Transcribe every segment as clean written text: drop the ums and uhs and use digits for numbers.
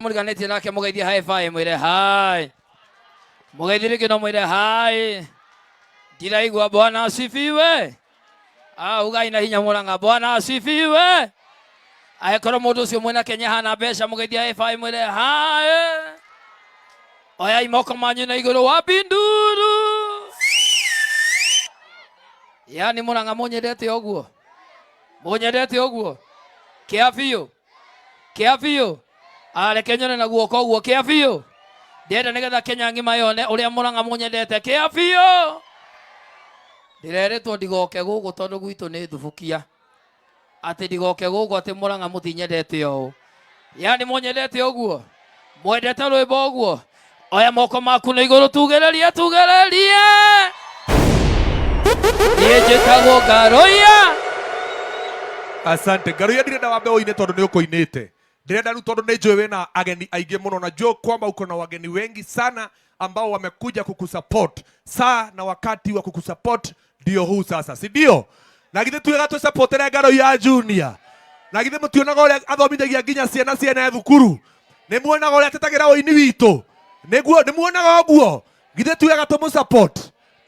Muliganete nake mugeithia high five mwire hai. Mugeithie kino mwire hai. Ndiraigua Bwana asifiwe. Ugai na hinya Muranga Bwana asifiwe. Aikoro mundu ucio mwena Kenya hana mbeca mugeithia high five mwire hai. Oya imoko manyu na iguru wa binduru. Yani Muranga munyendete oguo. Munyendete oguo. Kiafio. Kiafio. Reke nyone na guoko guo kia biũ. Ndĩrenda nĩgetha Kenya ng'ima yone ũrĩa Mũrang'a mũnyendete kia biũ. Ndĩreretwo ndigoke gũkũ tondũ gwitũ nĩ thubukia. Atĩ ndigoke gũkũ atĩ Mũrang'a mũtinyendete ũũ. Yani mũnyendete ũguo. Mwendete rwĩmbo ũguo. Oya moko maku na igũrũ tugĩrĩrie tugĩrĩrie. Niĩ njĩtagwo Ngaroia. Asante. Ngaroia ndirenda wambe ũine tondũ nĩ ũkũinĩte. Ndirenda rĩu tondũ nĩ njũĩ wĩna ageni aingĩ mũno na njũĩ kwamba uko na wageni wengi sana ambao wamekuja kukusupport. Saa na wakati wa kukusupport ndio huu sasa, si ndio? Na githĩ tuwega tũsupportere Ngaroia Junior. Na githĩ mũtionaga ũrĩa athomithagia nginya ciana thukuru. Nĩ muonaga ũrĩa atetagĩra ũini witũ. Nĩ muonaga ũguo. Githĩ tuwega tũmũsupport.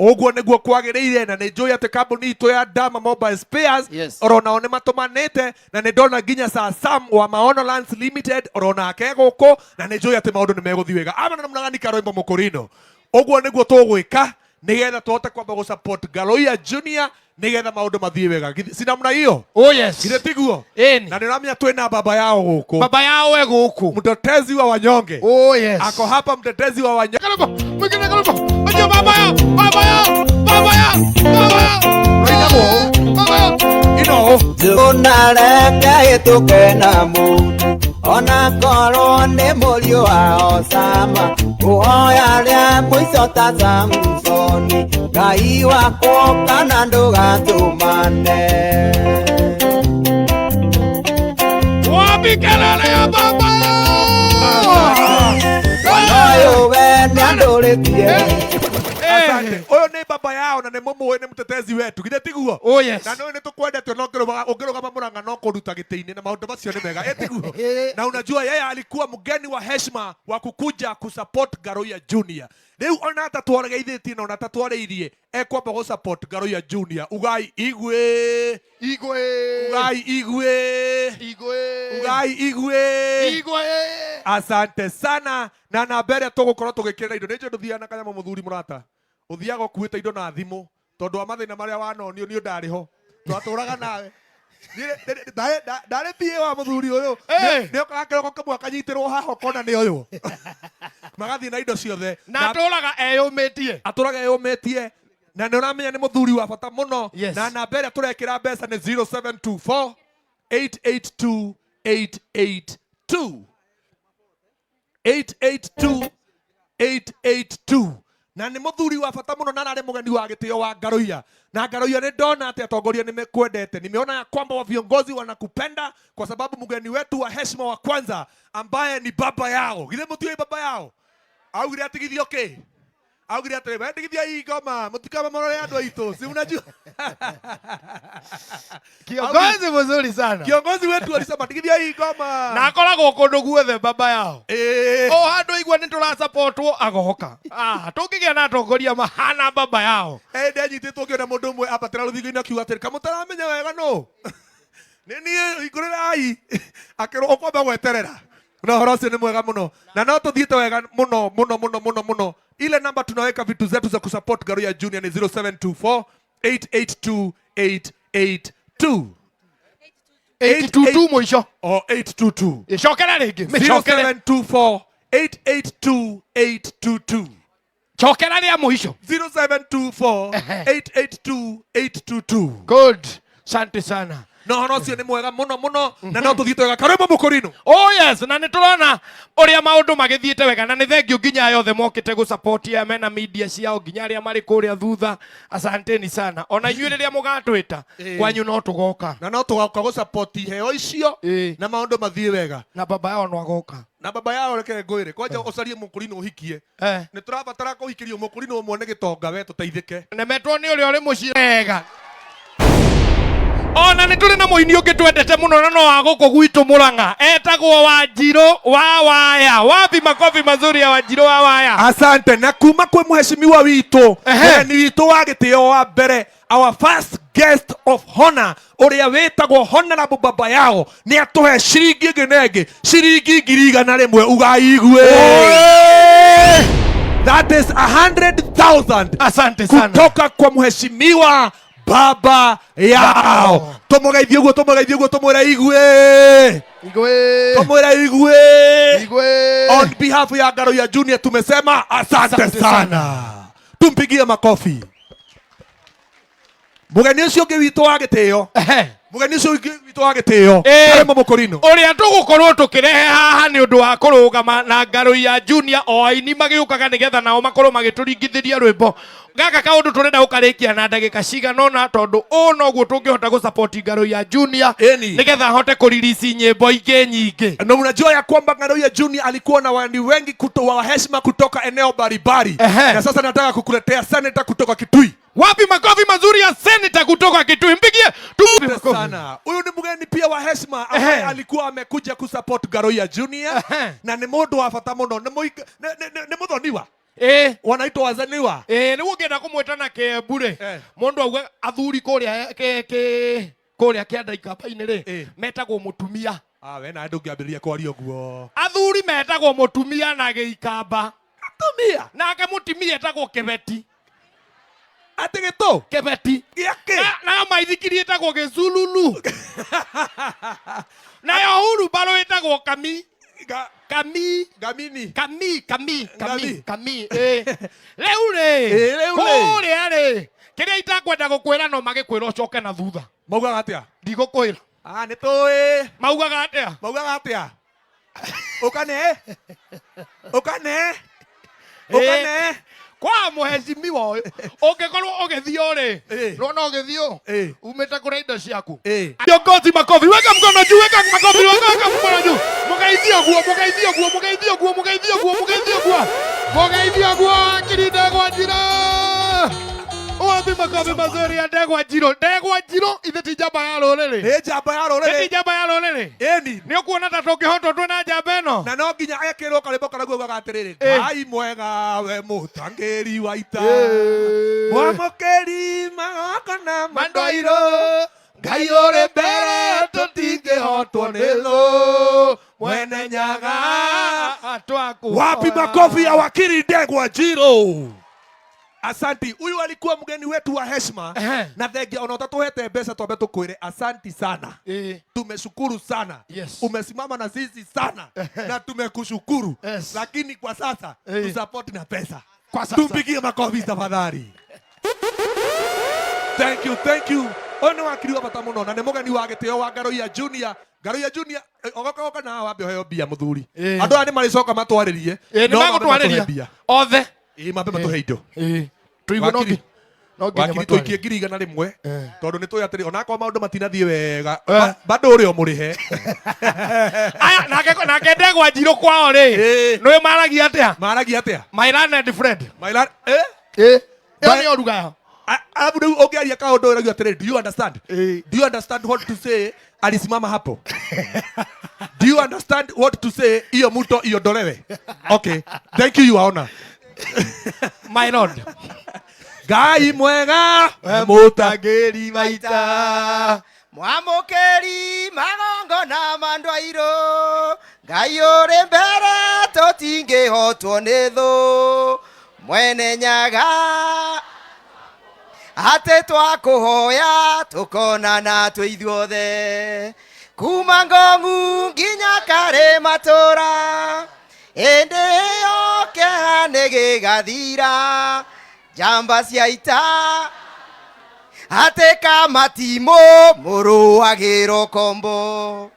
Oguo nĩguo kwagĩrĩire na nĩ njũĩ atĩ kambuni itũ ya Dama Mobile Spares orona nĩ matũmanĩte na nĩ ndona nginya Sam wa Maono Lands Limited orona ake gũkũ na nĩ njũĩ atĩ maũndũ nĩ megũthiĩ wega. Amana na Mũrang'a Karũimbo Mũkũrino. Oguo nĩguo tũgwĩka nĩgetha tũhote kwamba gũsupport Ngaroia Junior nĩgetha maũndũ mathiĩ wega. Si namna hiyo? Oh yes. Githĩ tiguo? Ĩni. Na nĩramenya twĩna baba yao gũkũ. Baba yao we gũkũ. Mtetezi wa wanyonge. Oh yes. Ako hapa mtetezi wa wanyonge. Karũimbo. Mwingine Karũimbo. Aje baba yao. Baba yao. Baba yao. Baba yao. Rainabo. Baba yao. Ino. Tunareka yetuke na mundu. Ona korwo nĩ mũriũ wao Sama. Kuhoya rĩa mũico ta Samsoni. Ngai wakwo kana ndũgatũmane. Wapi kelele ya baba yao. Oyo we nĩ andũrĩtie. Asante. Oyo nĩ baba yao na nĩ mũmũĩ nĩ mtetezi wetu. Githĩ tiguo? Oh yes. Na nĩ tũkwendete no ũngĩrũgama Mũrang'a no kũruta gĩtĩ-inĩ na maũndũ macio nĩ mega. Tiguo. Na unajua yeye alikuwa mgeni wa heshima wa kukuja kusupport Ngaroia Junior. Rĩu ona tatwarĩithĩtie na ona tatwarĩirie ekwamba gũsupport Ngaroia Junior. Ugai igwe. Igwe. Ugai igwe. Igwe. Ugai igwe. Igwe. Asante sana na na mbere tũgũkorwo tũgĩkĩrĩra indo. Nĩ njũ ndũthiaga na kanyamũ mũthuri mũrata. Uthiaga ũkuĩte indo na thimũ tondũ wa mathĩna marĩa wanonio nĩ ndarĩ ho. Twatũraga nawe. Ndarĩ pia wa mũthuri ũyũ. Nĩ okaga kĩroko kĩmwe akanyitĩrwo haha ũkona nĩ ũyũ. Magathiĩ na indo ciothe. Na atũraga eyũmĩtie. Atũraga eyũmĩtie. Na nĩ ũramenya nĩ mũthuri wa bata mũno. Na namba ĩrĩa tũrekĩra mbeca nĩ 0724 882 882. 882 882. na nĩ mũthuri wa bata mũno na arĩ mũgeni wa gĩtĩo wa Ngaruiya. Na Ngaruiya nĩ ndona atĩ atongoria nimekwendete. Nimeona ya kwamba wa viongozi wanakupenda kwa sababu mgeni wetu wa heshima wa kwanza ambaye ni baba yao. Githĩ mũtiũĩ baba yao? Augire atigithio kĩ? Augire atĩ wendigithia hii ngoma mũtikama morore andũ aitũ. Si unajua? Kiongozi mzuri sana. Kiongozi wetu alisema tigithia hii ngoma. Na akoragwo kũndũ guothe baba yao. O handũ igua nĩ tũrasupportwo agoka. Tũngĩgĩa na atongoria mahana baba yao. Ndanyitĩtwo kĩona mũndũ ũmwe ambatĩra rũthingo-inĩ akiuga atĩrĩ kamũtaramenya wega no. Nĩ niĩ hingũrĩrai. Akĩrwo ũkwamba gweterera. Na horo ũcio nĩ mwega mũno. Na no tũthiĩte wega mũno. Ile namba tunaweka vitu zetu za kusupport Ngaruiya Junior ni 0724 882 882. 822 mwisho. 822. Icokera rĩngĩ. 0724 882 822. Chokera rĩa mwisho. 0724 882 822. Good. Asante sana. No horo ũcio nĩ mwega mũno na no tũthiĩte wega. Karũma Mũkũrinũ. Oh yes, na nĩtũrona ũrĩa maũndũ magĩthiĩte wega na nĩ thengio nginya yothe mokĩte gusupport ya mena media ciao nginya arĩa marĩ kũrĩa thutha. Asanteni sana. Ona inyuĩ rĩrĩa mũgatwĩta kwanyu no tũgoka. Na no tũgoka gusupport heo icio na maũndũ mathiĩ wega. Na baba yao no agoka. Na baba yao reke ngwĩre kwanja ũcarie Mũkũrinũ ũhikie. Nĩ tũrabatara kũhikĩrio Mũkũrinũ ũmwe nĩ gĩtonga we tũteithĩke. Nemetwo nĩ ũrĩa ũrĩ mũciĩ wega. Ona nĩ tũrĩ na mũini ũngĩ twendete mũno na no wa gũkũ gwitũ Mũrang'a etagwo Wanjirũ wa Waya. Wapi makofi mazuri ya Wanjirũ wa Waya. Asante. Na kuma kwĩ mheshimiwa witũ ni witũ wa gĩtĩo wa mbere, our first guest of honor ũrĩa wĩtagwo honorable baba yao nĩ atũhe ciringi ĩngĩ na ĩngĩ ciringi 100,000 ugaigue. That is 100,000. Asante sana. Kutoka kwa mheshimiwa baba yao. Tumugeithie uguo tumwĩre igwe. On behalf ya Ngaruiya Junior tumesema asante sana. Tumpigie makofi. Mugeni ũcio ũngĩ witũ wa gĩtĩo. Mugeni ũcio ũngĩ witũ wa gĩtĩo. Karũma Mũkũrinũ. Ũrĩa tũgũkorwo tũkĩrehe haha nĩ ũndũ wa kũrũgama na Ngaruiya Junior o aini magĩũkaga nĩgetha nao makorwo magĩtũringithĩria rwĩmbo. Gaka kaũndũ tũrenda gũkarĩkia na ndagĩka cigana ũna tondũ noguo tũngĩhota gusupport Ngaruiya Junior nĩgetha ahote kũrelease nyĩmbo ingĩ nyingĩ. Na unajua ya kwamba Ngaruiya Junior alikuwa na wageni wengi wa heshima kutoka eneo mbalimbali. Na sasa nataka kukuletea senator kutoka Kitui. Wapi makofi mazuri ya senator kutoka Kitui? Mpigie makofi sana. Huyu ni mgeni pia wa heshima ambaye alikuwa amekuja kusupport Ngaruiya Junior na ni mũndũ wa bata mũno. Nĩ mũthoniwa. Wanaitwa wazaniwa. Nĩguo ngĩenda kũmwĩta na Kĩembure. Mũndũ auga athuri kũrĩa kĩanda ikamba-inĩ rĩ metagwo mũtumia. We na ndũngĩambĩrĩria kwaria ũguo. Athuri metagwo mũtumia na gĩikamba. Mũtumia. Nake mũtumia etagwo kĩbeti. Atĩ gĩtũ? Kĩbeti. Gĩakĩ? Nayo maithikiri etagwo gĩcululu. Nayo hurumbarũ etagwo kami. Kami. Rĩu rĩ. Kũrĩa rĩ. Kĩrĩa itakwenda gũkwĩra no magĩkwĩra ũcoke na thutha. Maugaga atĩa? Ndigũkwĩra. Nĩ tũĩ. Maugaga atĩa? Maugaga atĩa? Ũkane. Kwa mũheshimiwa ũyũ ũngĩkorwo ũgĩthiũ rĩ no ũgĩthiũ umĩte kũrĩa indo ciaku. Viongozi makofi, weka mkono juu, weka makofi, weka mkono juu. Mũgeithie guo Kirinde Wanjirũ. Wapi makofi mazuri ya Ndegwa Njirũ. Ndegwa Njirũ ithe ti njamba ya rũrĩrĩ. Nĩ njamba ya rũrĩrĩ. Ti njamba ya rũrĩrĩ. Nĩ ũkuona ta tũngĩhotwo twĩna njamba ĩno. Na no nginya ekĩrwo karĩmbo karaguo gagatĩrĩrĩ. Ngai mwega we mũtangĩri wa ita. Mwamũkĩri magokona mandoirũ. Ngai ũrĩ mbere tũtingĩhotwo nĩ thũ. Mwene nyaga atwaku. Wapi makofi ya wakiri Ndegwa Njirũ. Asanti. Huyu alikuwa mgeni wetu wa heshima na thengia ona utatuhete mbeca twambe tukwire asanti sana. Tumeshukuru sana. Umesimama na sisi sana na tumekushukuru. Lakini kwa sasa tusupport na pesa. Tumpigie makofi tafadhali. Thank you. Ono wakiri wa bata muno na nĩ mũgeni wa gĩtĩo wa Ngaruiya Junior. Ngaruiya Junior ogoka na wambe heo mbia mũthuri. Andũ aya nĩ marĩcoka matwarĩrie. Nĩ magũtwarĩria othe. mapema tuhe indo. Tuigwe nogi. Wakiri tuikie ngiri igana rimwe tondu nitui atiri onakwa maundu matinathie wega bado uri o murihe aya nake ndegwa njiro kwao ri nwe maragia atia my learned friend ni oruga abu riu ungiaria kaundu uragia atiri do you understand what to say alisimama hapo do you understand what to say iyo muto iyo dolewe okay thank you your honor my lord Ngai mwega mutagiri maita mwamukeri magongo na mandwairo Ngai uri mbere tutingihotwo ni thu mwene nyaga ate twakuhoya tukonana twi ithuothe kuma Ngong'u nginya kare matura indi iyo keha nigigathira Jamba ciaita ateka matimo muruagiro kombo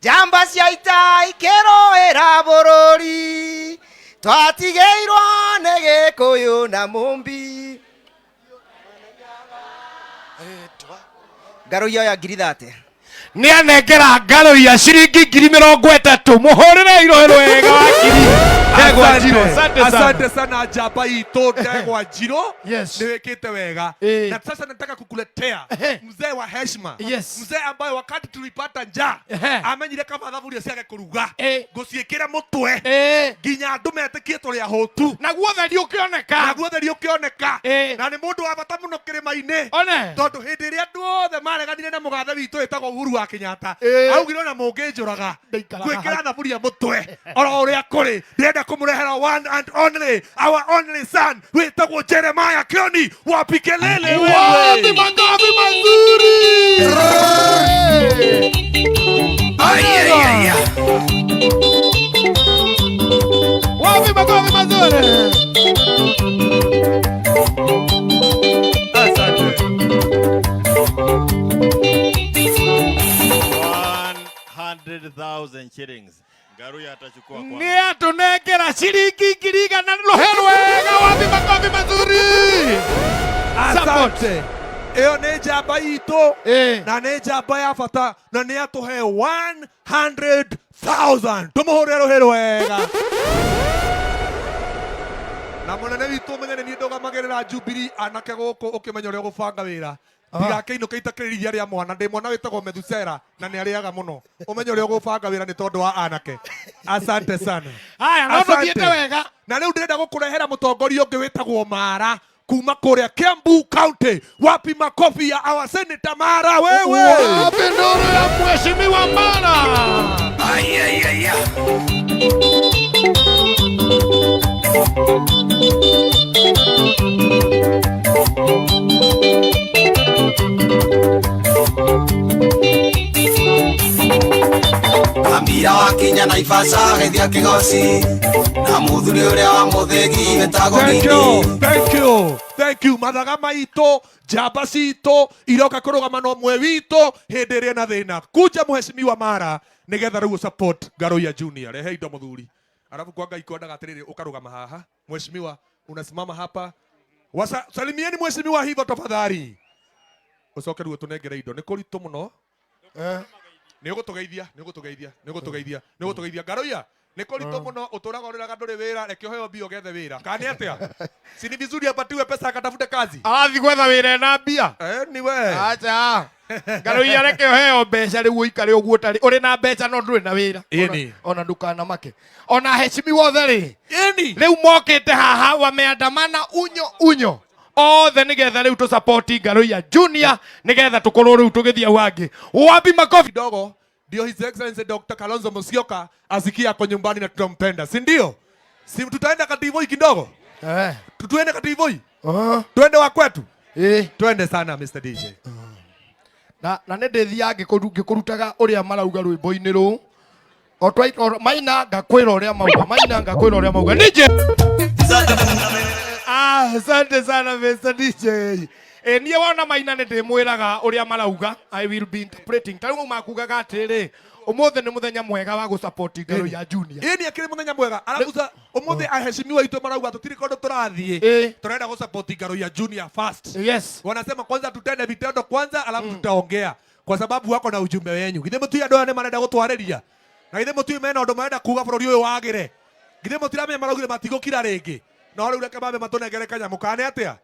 Jamba ciaita ikeroera bururi twatigeirwo ni Gikuyu na Mumbi Ngaruya ya ngiri 30 ni anengera Ngaruya ciringi 30,000 muhurire irohero wega wa ngiri Asante sana Jamba ito Ndegwa Njiro Yes. Niwekete wega na sasa nataka kukuletea mzee wa heshima mzee ambaye wakati tulipata njaa amenyire kama thaburia ciake kuruga nguciikira mutwe nginya andu metikie turi ahotu na guotheri ukioneka na ni mundu wa bata muno kirima-ini tondu hindi iria andu othe mareganire na mugathe witu etagwo Uhuru wa Kenyatta augire na munginjuraga gwikira thaburia mutwe oro uria kuri ndenda kumurehera one and only our only son wetagwo Jeremiah Kioni wapi kelele wewe wapi mangapi mazuri wapi mangapi mazuri asante 100,000 shillings Ngaruya atachukua kwa ni atunengera shiringi 100,000 rohero wega wapi mangapi mazuri asante iyo ni Jamba itu na ni Jamba ya bata na ni atuhe 100,000 tumuhure rohero wega na munene witu menyene ni ndugamagirira Jubilee anake guku ukimenya uria gubanga wira ndigakeinuka itakiriria ria mwana ndi mwana witagwo Methusela na ni ariaga muno umenye uria gubanga wira ni tondu wa anake asante sana haya no thiete wega na riu ndirenda gukurehera mutongoria ungi witagwo Mara kuma kuria Kiambu County wapi makofi ya our senator Mara wewe wapi ndoro ya mheshimiwa Mara Amira wakinya Naivasha gethia kigoci na muthuri uria wa muthegi wetagwo thank you mathaga maito Jamba cito iroka kurugama no mwe wito hindi iria na thina kuja mheshimiwa Mara nigetha riu support Ngaruya Junior rehe indo muthuri alafu kwa Ngai kwendaga atiriri ukarugama haha mheshimiwa unasimama hapa salimieni mheshimiwa hivyo tafadhali ucoke riu tunengere indo ni kuritu muno ni ugutugeithia Ngaruya ni kuritu muno uturaga uriraga nduri wira reke uheo bio gethe wira kani atia si ni vizuri apatiwe pesa akatafute kazi athi gwetha wira na mbia ni we acha Ngaruya reke uheo mbeca riu uikare uguo tari uri na mbeca no nduri na wira ona ndukana make ona heshimiwa othe ri riu mokite haha wameandamana unyo othe nigetha riu tu support Ngaruya Junior nigetha tukorwo riu tugithia wangi wapi makofi dogo ndio His Excellency Dr. Kalonzo Musyoka asikia kwa nyumbani na tunampenda si ndio si tutaenda Kativoi kidogo tuende Kativoi twende wa kwetu twende sana Mr. DJ na ndethia ngikurutaga uria marauga rwimbo-ini ru maina ngakwira uria mauga nije asante sana Mr. DJ niĩ wona Maina nĩ ndĩmwĩraga ũrĩa marauga I will be interpreting. Tarĩu makugaga atĩrĩ ũmũthĩ nĩ mũthenya mwega wa gũsupport Ngaro ya Junior. Ĩĩ akĩrĩ mũthenya mwega. Arabu ũmũthĩ aheshimiwa itũ marauga tũtirĩ kũndũ tũrathiĩ. Tũrenda gũsupport Ngaro ya Junior first. Yes. Wanasema kwanza tutende vitendo kwanza alafu tutaongea. Kwa sababu wako na ujumbe wenyu. Githĩ mũtui andũ aya nĩ marenda gũtwarĩria. Na githĩ mũtui mena ũndũ marenda kuga bũrũri ũyũ wagĩre. Githĩ mũtiramenya maraugire matigũkira rĩngĩ. Na wale ule kama matonegere kanyamũ kane atia.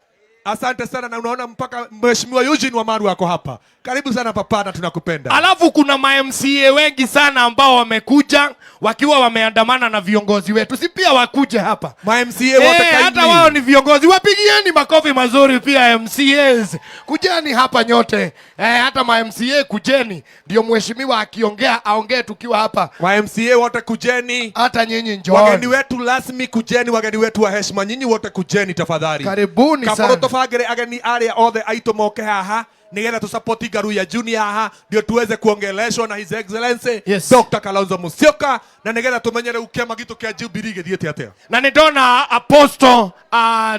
Asante sana na unaona mpaka Mheshimiwa Eugene Wamalwa wako hapa. Karibu sana papa na tunakupenda. Alafu kuna ma-MCA wengi sana ambao wamekuja wakiwa wameandamana na viongozi wetu. Si pia wakuje hapa. Ma-MCA wote kaini. Hata wao ni viongozi. Wapigieni makofi mazuri pia MCAs. Kujeni hapa nyote. Hata ma-MCA kujeni. Ndio mheshimiwa akiongea aongee tukiwa hapa. Ma-MCA wote kujeni. Hata nyinyi njooni. Wageni wetu rasmi kujeni, wageni wetu wa heshima. Nyinyi wote kujeni tafadhali. Karibuni sana. Tofagere ageni aria othe aito moke haha nigetha tu support Ngaro ya Junior haha ndio tuweze kuongeleshwa na His Excellency Dr. Kalonzo Musyoka na nigetha tumenyere ukema gitu kia Jubilee githiete atia. Na nindona Apostle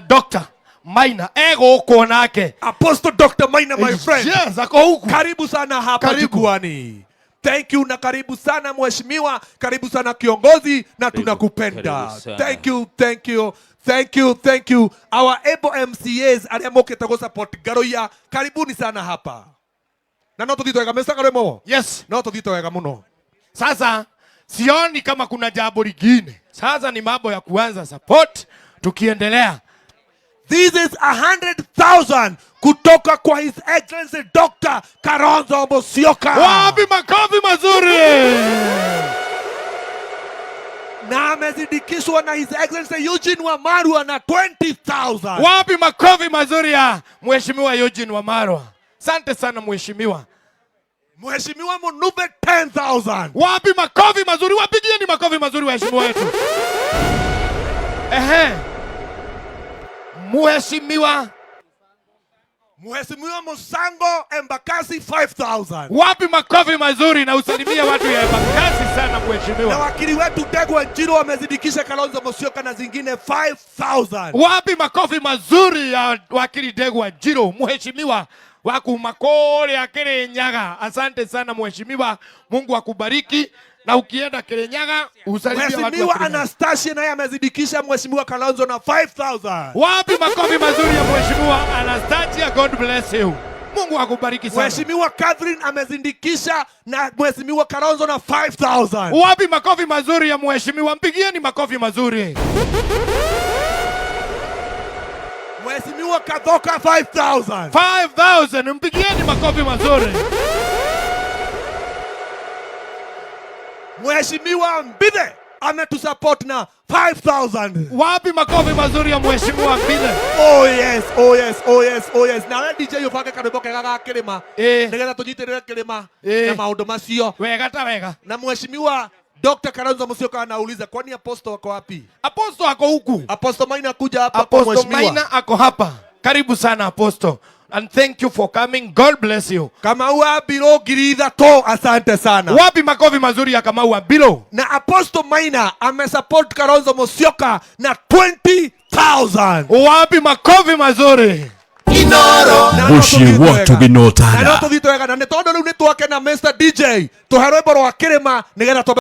Dr. Maina ego nake. Apostle Dr. Maina, my friend. Yes, ako huku. Karibu sana hapa jukwani. Thank you na karibu sana mheshimiwa, karibu sana kiongozi na tunakupenda. Thank you, thank you. Thank you, thank you. Our able MCAs aria mokete go support Ngaro ya, karibuni sana hapa. Na no tuthito wega mesa karemo. Yes. No tuthito wega muno. Sasa sioni kama kuna jambo lingine. Sasa ni mambo ya kuanza support tukiendelea. This is 100,000 kutoka kwa His Excellency Dr. Kalonzo Musyoka. Wapi makofi mazuri. Na amezidikishwa na His Excellency Eugene Wamalwa na 20,000. Wapi makofi mazuri ya Mheshimiwa Eugene Wamalwa. Asante sana mheshimiwa. Mheshimiwa Munuve 10,000. Wapi makofi mazuri? Wapigieni makofi mazuri waheshimiwa wetu. Mheshimiwa Musango Embakasi 5,000. Wapi makofi mazuri na usalimie watu ya Embakasi sana mheshimiwa. Na wakili wetu Ndegwa Njiro wamezidikisha Kalonzo Musyoka na zingine 5,000. Wapi makofi mazuri ya wakili Ndegwa Njiro mheshimiwa waku makore ya Kirinyaga. Asante sana mheshimiwa. Mungu akubariki. Na ukienda Kirinyaga usalimie watu wa Mheshimiwa Anastasia naye amezidikisha Mheshimiwa Kalonzo na 5,000. Wapi makofi mazuri ya Mheshimiwa Anastasia, God bless you. Mungu akubariki sana. Mheshimiwa Catherine amezindikisha na Mheshimiwa Kalonzo na 5,000. Wapi makofi mazuri ya Mheshimiwa? Mpigieni makofi mazuri. Mheshimiwa Kathoka 5,000. 5,000, mpigieni makofi mazuri. Mheshimiwa Mbithe ametusupport na 5,000. Wapi makofi mazuri ya Mheshimiwa Mbithe? Oh yes, oh yes, oh yes, oh yes. Na DJ upange kanimbo kega ga kirima. Nigetha tunyitirire kirima na maundu macio. Wega ta wega. Na Mheshimiwa Dr. Kalonzo Musyoka anauliza kwani Apostle wako wapi? Apostle ako huku. Apostle Maina kuja hapa kwa Apostle mheshimiwa. Maina ako hapa. Karibu sana Apostle. And thank you for coming. God bless you. Kamau Abiro Giritha to, asante sana. Wapi makofi mazuri ya Kamau Abiro? Na Apostle Maina amesupport Kalonzo Musyoka na 20,000. Wapi makofi mazuri? Inoro Bushi watu binotana. Na no tuthito wega na ni tondu riu ni twake na Mr DJ tuhe rwimbo rwa kirima nigetha